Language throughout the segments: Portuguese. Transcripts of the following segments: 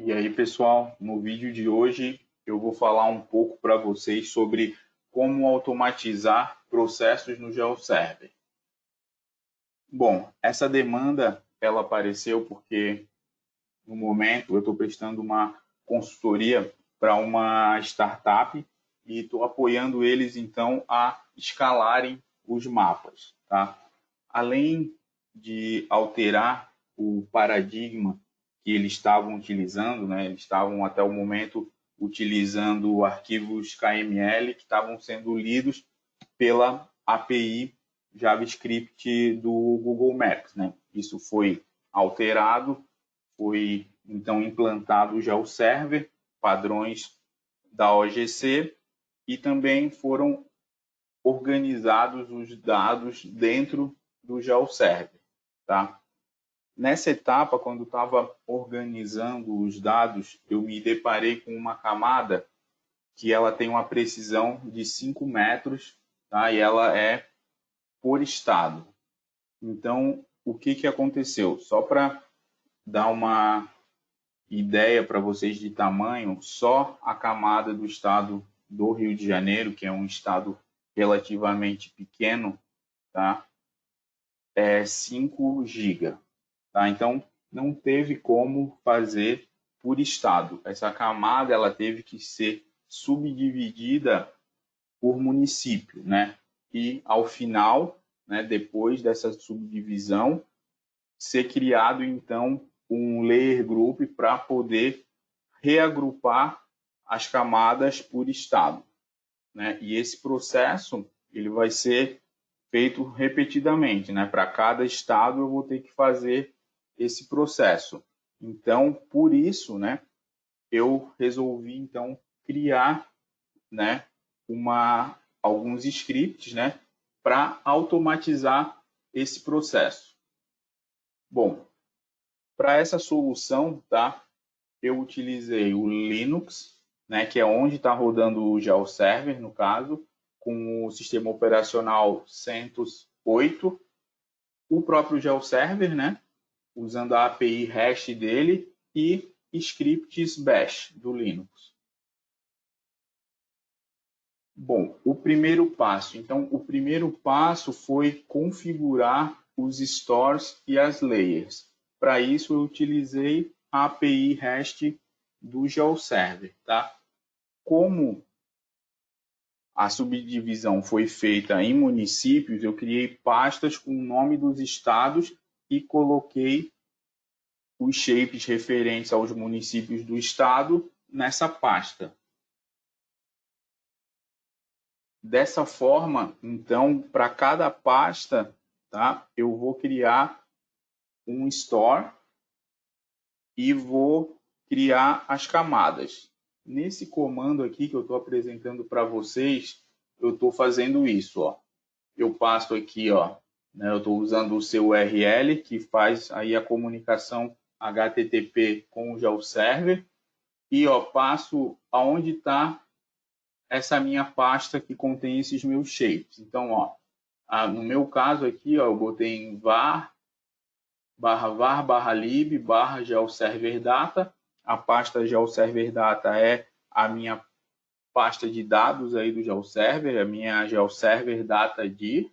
E aí, pessoal, no vídeo de hoje eu vou falar um pouco para vocês sobre como automatizar processos no GeoServer. Bom, essa demanda ela apareceu porque no momento eu estou prestando uma consultoria para uma startup e estou apoiando eles então a escalarem os mapas, tá? Além de alterar o paradigma que eles estavam utilizando, né? Eles estavam até o momento utilizando arquivos KML que estavam sendo lidos pela API JavaScript do Google Maps, né? Isso foi alterado, foi então implantado o GeoServer, padrões da OGC, e também foram organizados os dados dentro do GeoServer, tá? Nessa etapa, quando estava organizando os dados, eu me deparei com uma camada que ela tem uma precisão de 5 metros, tá? E ela é por estado. Então, o que aconteceu? Só para dar uma ideia para vocês de tamanho, só a camada do estado do Rio de Janeiro, que é um estado relativamente pequeno, tá? É 5 GB. Tá? Então, não teve como fazer por estado. Essa camada ela teve que ser subdividida por município, né? E ao final, né, depois dessa subdivisão, ser criado então um layer group para poder reagrupar as camadas por estado, né? E esse processo ele vai ser feito repetidamente, né? Para cada estado eu vou ter que fazer esse processo. Então, por isso, né, eu resolvi então criar, né, alguns scripts, né, para automatizar esse processo. Bom, para essa solução, tá, eu utilizei o Linux, né, que é onde está rodando o GeoServer, no caso, com o sistema operacional CentOS 8, o próprio GeoServer, né, usando a API REST dele e scripts bash do Linux. Bom, o primeiro passo. Então, o primeiro passo foi configurar os stores e as layers. Para isso, eu utilizei a API REST do GeoServer, tá? Como a subdivisão foi feita em municípios, eu criei pastas com o nome dos estados e coloquei os shapes referentes aos municípios do estado nessa pasta. Dessa forma, então, para cada pasta, tá, eu vou criar um store e vou criar as camadas. Nesse comando aqui que eu estou apresentando para vocês, eu estou fazendo isso, ó. Eu passo aqui, ó, né, eu estou usando o seu URL, que faz aí a comunicação HTTP com o GeoServer, e ó, passo aonde está essa minha pasta que contém esses meus shapes. Então, ó, no meu caso aqui, ó, eu botei em var, /var/lib /geoserverdata. A pasta GeoServerData é a minha pasta de dados aí do GeoServer, a minha GeoServerData.dir,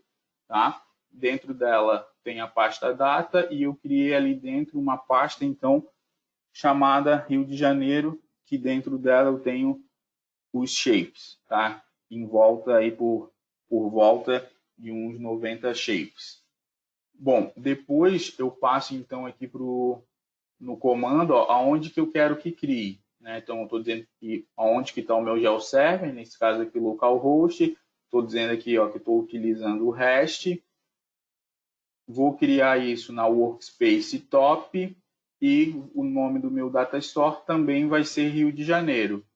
tá? Dentro dela tem a pasta data e eu criei ali dentro uma pasta, então, chamada Rio de Janeiro, que dentro dela eu tenho os shapes, tá? Em volta aí por volta de uns 90 shapes. Bom, depois eu passo então aqui no comando, ó, aonde que eu quero que crie, né? Então eu estou dizendo que aonde que está o meu GeoServer, nesse caso aqui localhost, estou dizendo aqui, ó, que estou utilizando o REST, vou criar isso na workspace top e o nome do meu data store também vai ser Rio de Janeiro.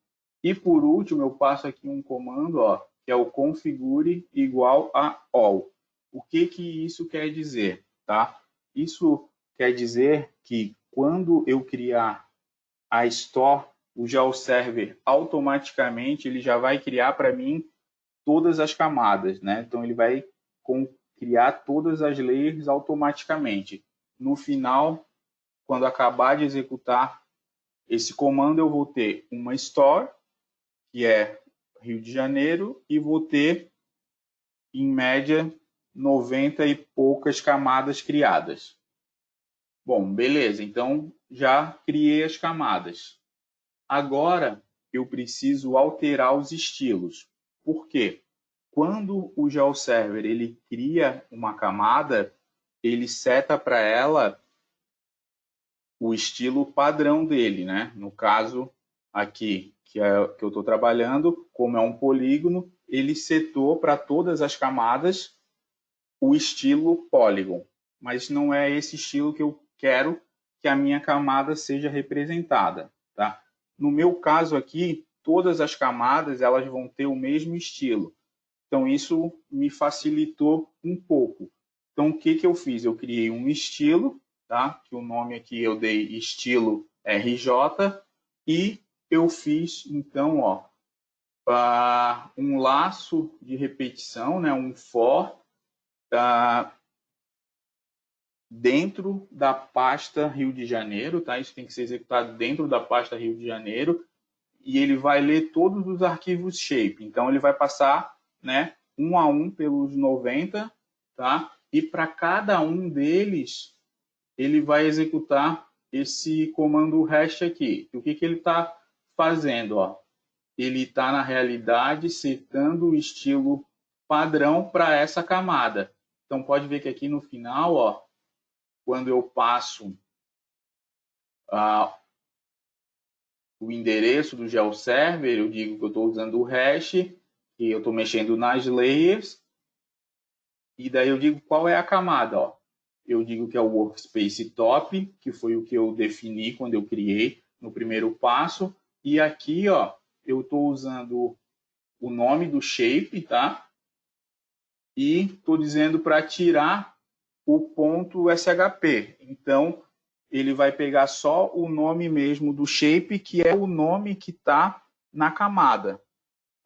E por último, eu passo aqui um comando, ó, que é o configure igual a all. O que isso quer dizer? Tá? Isso quer dizer que quando eu criar a store, o GeoServer automaticamente ele já vai criar para mim todas as camadas, né? Então ele vai criar todas as layers automaticamente. No final, quando acabar de executar esse comando eu vou ter uma store, que é Rio de Janeiro, e vou ter, em média, 90 e poucas camadas criadas. Bom, beleza, então já criei as camadas. Agora eu preciso alterar os estilos. Por quê? Quando o GeoServer ele cria uma camada, ele seta para ela o estilo padrão dele, né? No caso aqui, que eu estou trabalhando, como é um polígono, ele setou para todas as camadas o estilo Polygon. Mas não é esse estilo que eu quero que a minha camada seja representada, tá? No meu caso aqui, todas as camadas elas vão ter o mesmo estilo. Então, isso me facilitou um pouco. Então, o que eu fiz? Eu criei um estilo, tá? Que o nome aqui eu dei estilo RJ, e eu fiz, então, ó, um laço de repetição, né? Um for, dentro da pasta Rio de Janeiro, tá? Isso tem que ser executado dentro da pasta Rio de Janeiro, e ele vai ler todos os arquivos shape. Então, ele vai passar, né, um a um pelos 90, tá? E para cada um deles, ele vai executar esse comando hash aqui. O que ele está fazendo? Ó? Ele está, na realidade, setando o estilo padrão para essa camada. Então, pode ver que aqui no final, ó, quando eu passo o endereço do GeoServer, eu digo que eu estou usando o hash, que eu estou mexendo nas layers, e daí eu digo qual é a camada. Ó. Eu digo que é o Workspace Top, que foi o que eu defini quando eu criei no primeiro passo, e aqui ó, eu estou usando o nome do shape, tá? E estou dizendo para tirar o ponto SHP. Então, ele vai pegar só o nome mesmo do shape, que é o nome que está na camada.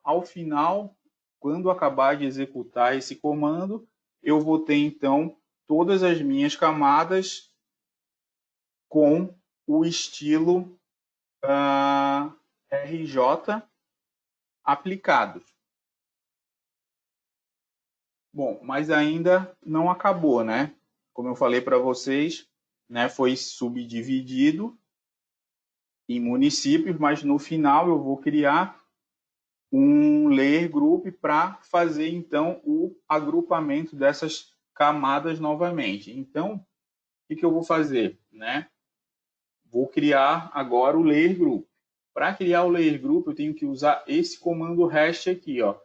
Ao final, quando acabar de executar esse comando, eu vou ter, então, todas as minhas camadas com o estilo RJ aplicados. Bom, mas ainda não acabou, né? Como eu falei para vocês, né, foi subdividido em municípios, mas no final eu vou criar um layer group para fazer então o agrupamento dessas camadas novamente. Então, o que eu vou fazer, né? Vou criar agora o layer group. Para criar o layer group, eu tenho que usar esse comando hash aqui, ó.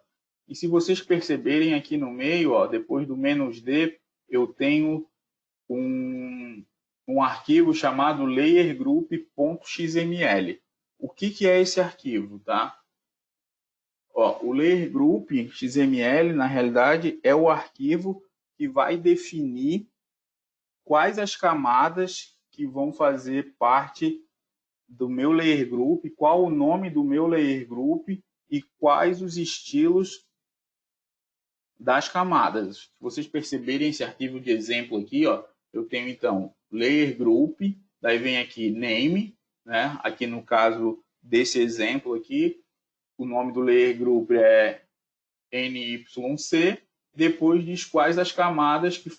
E se vocês perceberem aqui no meio, ó, depois do "-d", eu tenho um arquivo chamado layergroup.xml. O que é esse arquivo, tá? Ó, o Layer Group XML, na realidade, é o arquivo que vai definir quais as camadas que vão fazer parte do meu Layer Group, qual o nome do meu Layer Group e quais os estilos das camadas. Se vocês perceberem esse arquivo de exemplo aqui, ó, eu tenho então Layer Group, daí vem aqui Name, né? Aqui no caso desse exemplo aqui, o nome do Layer Group é NYC, depois diz quais as camadas que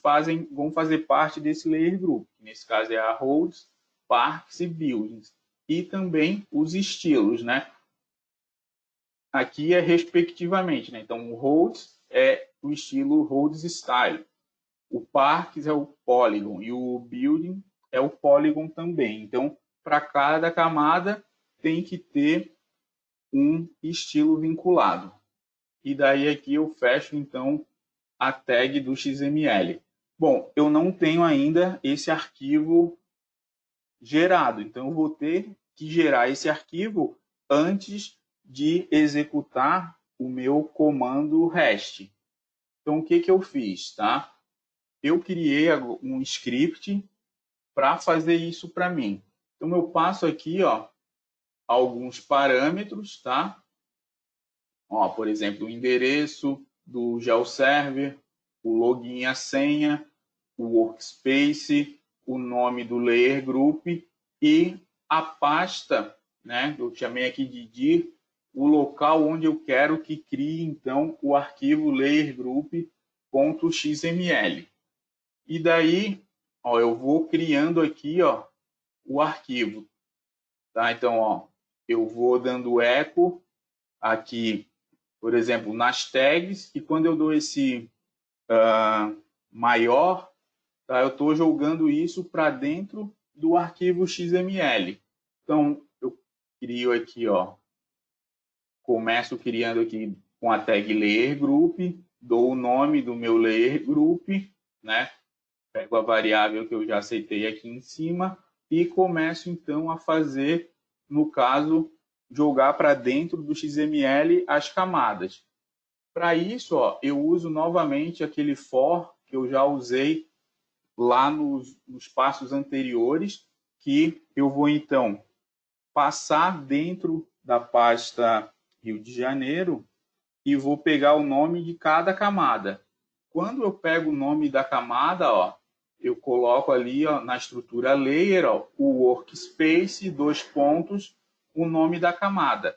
vão fazer parte desse Layer Group. Nesse caso é a Roads, Parks e Buildings. E também os estilos, né? Aqui é respectivamente, né? Então o Roads é o estilo Roads Style. O Parks é o Polygon e o Building é o Polygon também. Então, para cada camada tem que ter um estilo vinculado. E daí aqui eu fecho, então, a tag do XML. Bom, eu não tenho ainda esse arquivo gerado, então eu vou ter que gerar esse arquivo antes de executar o meu comando REST. Então, o que eu fiz, tá? Eu criei um script para fazer isso para mim. Então, eu passo aqui, ó, alguns parâmetros, tá? Ó, por exemplo, o endereço do GeoServer, o login e a senha, o workspace, o nome do layer group e a pasta, né? Eu chamei aqui de dir, o local onde eu quero que crie, então, o arquivo layergroup.xml. E daí, ó, eu vou criando aqui, ó, o arquivo. Tá? Então, ó, eu vou dando eco aqui, por exemplo, nas tags, e quando eu dou esse maior, tá? Eu estou jogando isso para dentro do arquivo XML. Então, eu crio aqui, ó, começo criando aqui com a tag layer group, dou o nome do meu layer group, né? Pego a variável que eu já aceitei aqui em cima e começo então a fazer, no caso, jogar para dentro do XML as camadas. Para isso, ó, eu uso novamente aquele for que eu já usei lá nos passos anteriores, que eu vou então passar dentro da pasta Rio de Janeiro e vou pegar o nome de cada camada. Quando eu pego o nome da camada, ó, eu coloco ali, ó, na estrutura layer, ó, o workspace, dois pontos, o nome da camada.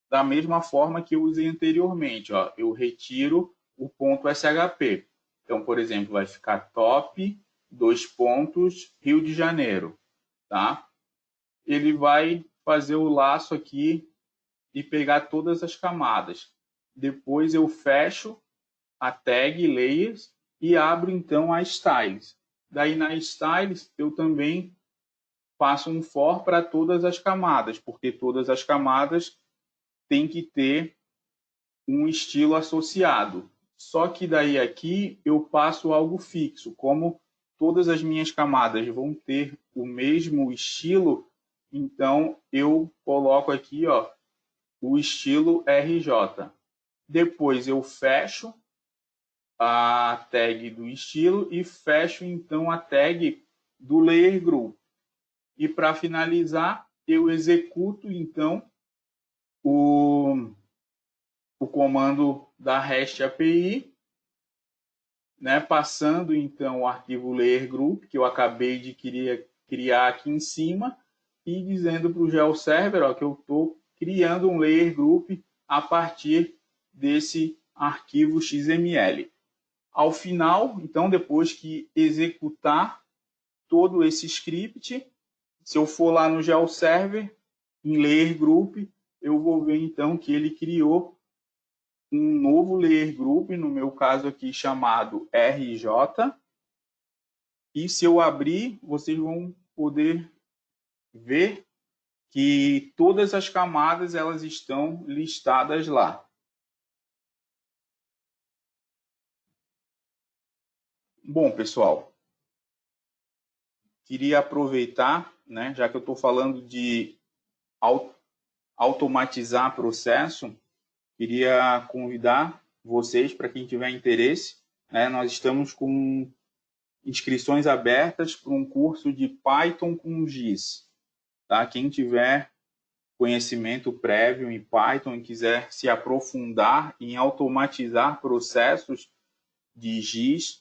Da mesma forma que eu usei anteriormente, ó, eu retiro o ponto SHP. Então, por exemplo, vai ficar top, dois pontos, Rio de Janeiro. Tá? Ele vai fazer o laço aqui e pegar todas as camadas. Depois eu fecho a tag layers e abro então a styles. Daí na styles eu também faço um for para todas as camadas, porque todas as camadas têm que ter um estilo associado. Só que daí aqui eu passo algo fixo, como todas as minhas camadas vão ter o mesmo estilo, então eu coloco aqui, ó, o estilo RJ. Depois eu fecho a tag do estilo e fecho então a tag do layer group. E para finalizar, eu executo então o comando da REST API, né, passando então o arquivo layer group que eu acabei de criar aqui em cima e dizendo para o GeoServer, ó, que eu estou criando um layer group a partir desse arquivo XML. Ao final, então, depois que executar todo esse script, se eu for lá no GeoServer, em layer group, eu vou ver então que ele criou um novo layer group, no meu caso aqui chamado RJ. E se eu abrir, vocês vão poder ver que todas as camadas elas estão listadas lá. Bom, pessoal, queria aproveitar, né, já que eu estou falando de automatizar processo, queria convidar vocês, para quem tiver interesse, né, nós estamos com inscrições abertas para um curso de Python com GIS. Tá? Quem tiver conhecimento prévio em Python e quiser se aprofundar em automatizar processos de GIS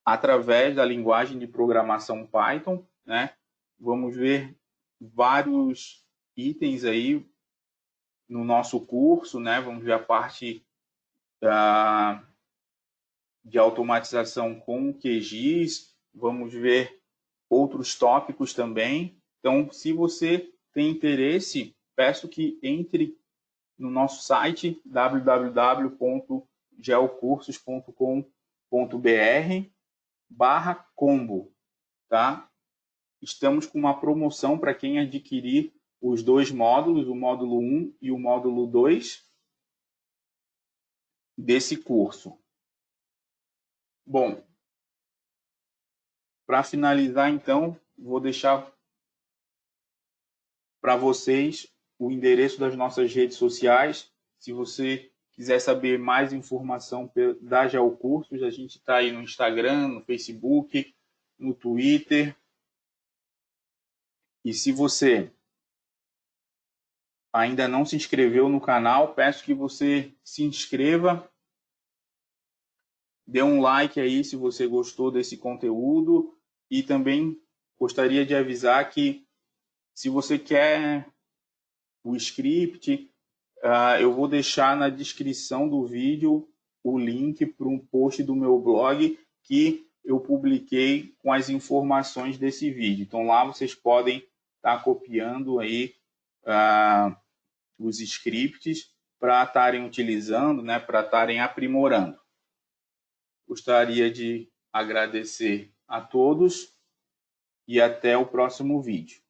através da linguagem de programação Python, né? Vamos ver vários itens aí no nosso curso, né? Vamos ver a parte de automatização com QGIS, vamos ver outros tópicos também. Então, se você tem interesse, peço que entre no nosso site www.geocursos.com.br/combo, tá? Estamos com uma promoção para quem adquirir os dois módulos, o módulo 1 e o módulo 2 desse curso. Bom, para finalizar, então, vou deixar para vocês o endereço das nossas redes sociais. Se você quiser saber mais informação da Geocursos, a gente está aí no Instagram, no Facebook, no Twitter. E se você ainda não se inscreveu no canal, peço que você se inscreva, dê um like aí se você gostou desse conteúdo e também gostaria de avisar que Se você quer o script, eu vou deixar na descrição do vídeo o link para um post do meu blog que eu publiquei com as informações desse vídeo. Então lá vocês podem estar copiando aí os scripts para estarem utilizando, né, para estarem aprimorando. Gostaria de agradecer a todos e até o próximo vídeo.